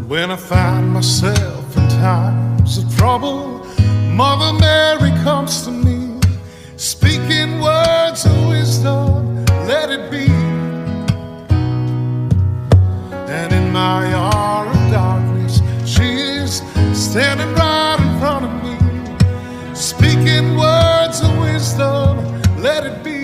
When I find myself in times of trouble, Mother Mary comes to me, speaking words of wisdom, let it be. And in my hour of darkness, she is standing right in front of me, speaking words of wisdom, let it be.